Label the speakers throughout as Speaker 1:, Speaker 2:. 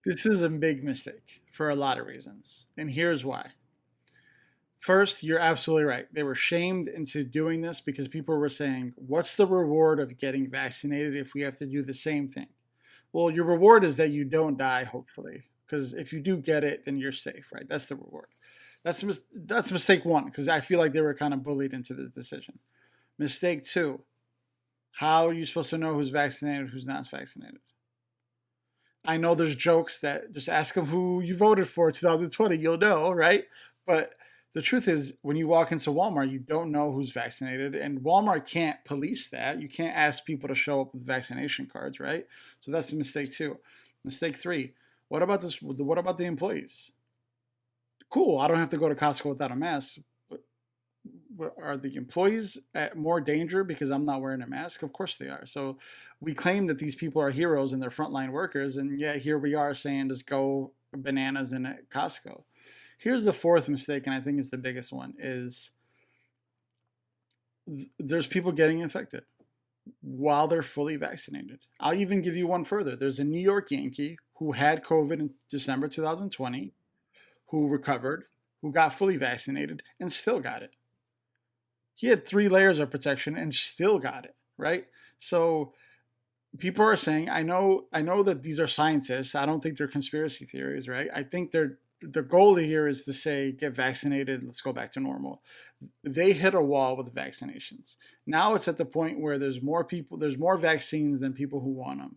Speaker 1: This is a big mistake for a lot of reasons. And here's why. First, you're absolutely right. They were shamed into doing this because people were saying, what's the reward of getting vaccinated if we have to do the same thing? Well, your reward is that you don't die, hopefully, because if you do get it, then you're safe, right? That's the reward. That's mistake one, because I feel like they were kind of bullied into the decision. Mistake two, how are you supposed to know who's vaccinated, who's not vaccinated? I know there's jokes that just ask them who you voted for in 2020, you'll know, right? But the truth is, when you walk into Walmart, you don't know who's vaccinated, and Walmart can't police that. You can't ask people to show up with vaccination cards, right? So that's a mistake two. Mistake three. What about this? What about the employees? Cool, I don't have to go to Costco without a mask. But are the employees at more danger because I'm not wearing a mask? Of course they are. So we claim that these people are heroes and they're frontline workers, and yet here we are saying just go bananas in at Costco. Here's the fourth mistake, and I think it's the biggest one: is there's people getting infected while they're fully vaccinated. I'll even give you one further. There's a New York Yankee who had COVID in December 2020, who recovered, who got fully vaccinated, and still got it. He had 3 layers of protection and still got it, right? So people are saying, I know that these are scientists. I don't think they're conspiracy theories, right? I think they're the goal here is to say get vaccinated, let's go back to normal. They hit a wall with vaccinations. Now it's at the point where there's more vaccines than people who want them.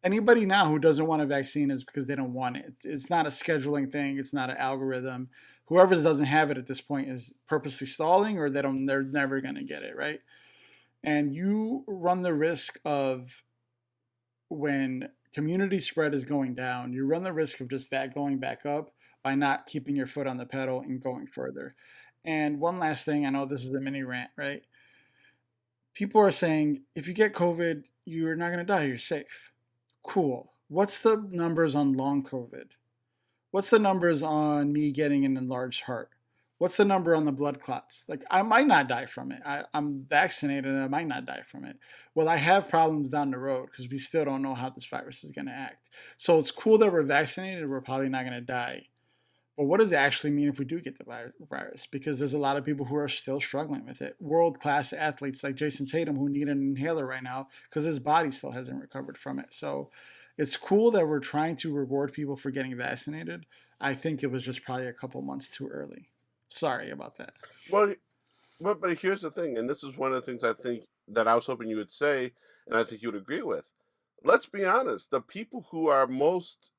Speaker 1: Anybody now who doesn't want a vaccine is because they don't want it. It's not a scheduling thing. It's not an algorithm. Whoever doesn't have it at this point is purposely stalling, or they're never going to get it, right? And you run the risk of, when community spread is going down, you run the risk of just that going back up by not keeping your foot on the pedal and going further. And one last thing, I know this is a mini rant, right? People are saying if you get COVID, you're not going to die, you're safe. Cool. What's the numbers on long COVID? What's the numbers on me getting an enlarged heart? What's the number on the blood clots? Like, I might not die from it. I'm vaccinated and I might not die from it. Well, I have problems down the road because we still don't know how this virus is going to act. So it's cool that we're vaccinated. We're probably not going to die. But what does it actually mean if we do get the virus? Because there's a lot of people who are still struggling with it. World-class athletes like Jason Tatum who need an inhaler right now because his body still hasn't recovered from it. So it's cool that we're trying to reward people for getting vaccinated. I think it was just probably a couple months too early. Sorry about that.
Speaker 2: Well, but here's the thing, and this is one of the things I think that I was hoping you would say, and I think you would agree with. Let's be honest, the people who are most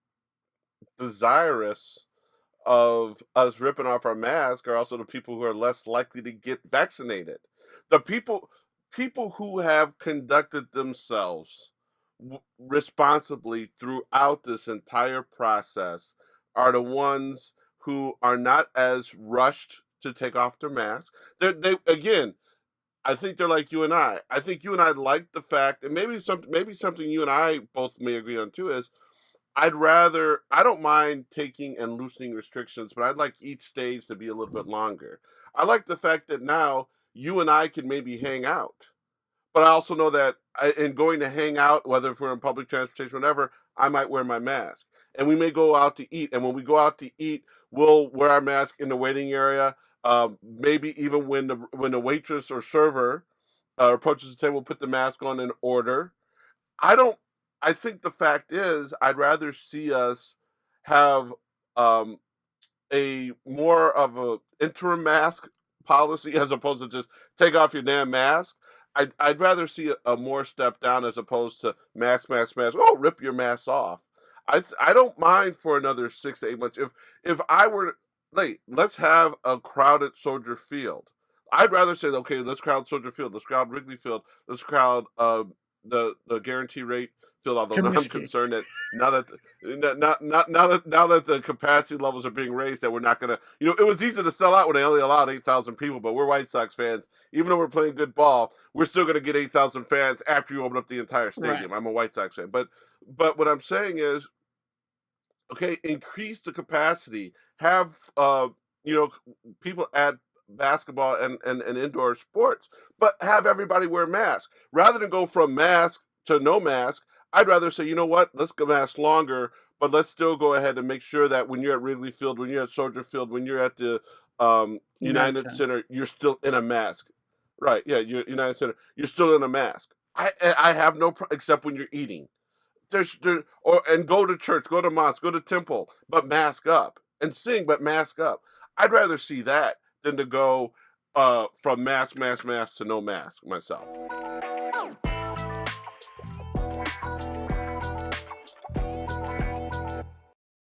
Speaker 2: desirous of us ripping off our mask are also the people who are less likely to get vaccinated. The people who have conducted themselves responsibly throughout this entire process are the ones who are not as rushed to take off their mask. They again, I think they're like you and I. I think you and I like the fact, and maybe something you and I both may agree on too is I don't mind taking and loosening restrictions, but I'd like each stage to be a little bit longer. I like the fact that now you and I can maybe hang out, but I also know that in going to hang out, whether if we're in public transportation, whatever, I might wear my mask. And we may go out to eat. And when we go out to eat, we'll wear our mask in the waiting area. Maybe even when the waitress or server approaches the table, we'll put the mask on and order. I don't. I think the fact is, I'd rather see us have um, a more of a interim mask policy as opposed to just take off your damn mask. I'd rather see a more step down as opposed to mask, mask, mask. Oh, rip your mask off. I don't mind for another 6 to 8 months. If I were let's have a crowded Soldier Field. I'd rather say, okay, let's crowd Soldier Field, let's crowd Wrigley Field, let's crowd the guarantee rate field. Although now I'm
Speaker 1: Comiskey.
Speaker 2: concerned that now that now that the capacity levels are being raised, that we're not gonna. It was easy to sell out when they only allowed 8,000 people, but we're White Sox fans. Even though we're playing good ball, we're still gonna get 8,000 fans after you open up the entire
Speaker 1: Right.
Speaker 2: stadium. I'm a White Sox fan, but what I'm saying is, okay, increase the capacity. Have you know people at basketball and indoor sports, but have everybody wear masks rather than go from mask to no mask. I'd rather say, you know what, let's go mask longer, but let's still go ahead and make sure that when you're at Wrigley Field, when you're at Soldier Field, when you're at the
Speaker 1: United
Speaker 2: United
Speaker 1: Center.
Speaker 2: Center, you're still in a mask. Right? Yeah, you're United Center. You're still in a mask. I have no except when you're eating. Or and go to church, go to mosque, go to temple, but mask up and sing, but mask up. I'd rather see that than to go from mask to no mask myself.